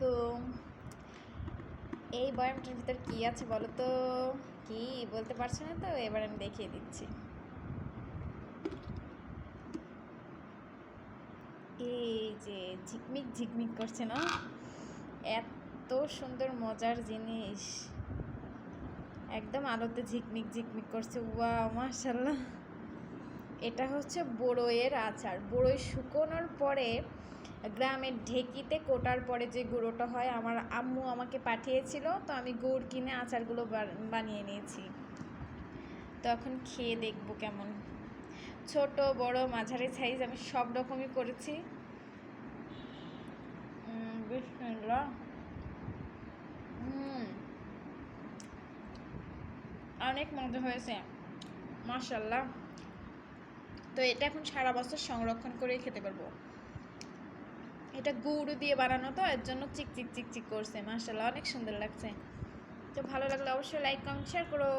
আলাইকুম। এই বয়ামটার ভিতর কি আছে বলো তো? কি বলতে পারছো না তো? এবার আমি দেখিয়ে দিচ্ছি। এই যে ঝিকমিক ঝিকমিক করছে না, এত সুন্দর মজার জিনিস, একদম আলোতে ঝিকমিক ঝিকমিক করছে। ওয়াও, মাশাআল্লাহ। এটা হচ্ছে বড়ইয়ের আচার। বড়ই শুকোনোর পরে গ্রামের ঢেকিতে কোটার পরে যে গুঁড়োটা হয়, আমার আম্মু আমাকে পাঠিয়েছিল, তো আমি গুড় কিনে আচারগুলো বানিয়ে নিয়েছি। তো এখন খেয়ে দেখবো কেমন। ছোট বড় মাঝারি সাইজ আমি সব রকমই করেছি। বিসমিল্লাহ। অনেক মজা হয়েছে, মাশাআল্লাহ। তো এটা এখন সারা বছর সংরক্ষণ করে খেতে পারবো। এটা গুড় দিয়ে বানানো, তো এর জন্য চিকচিক চিকচিক করছে। মাশাআল্লাহ, অনেক সুন্দর লাগছে। তো ভালো লাগলে অবশ্যই লাইক কমেন্ট শেয়ার করো।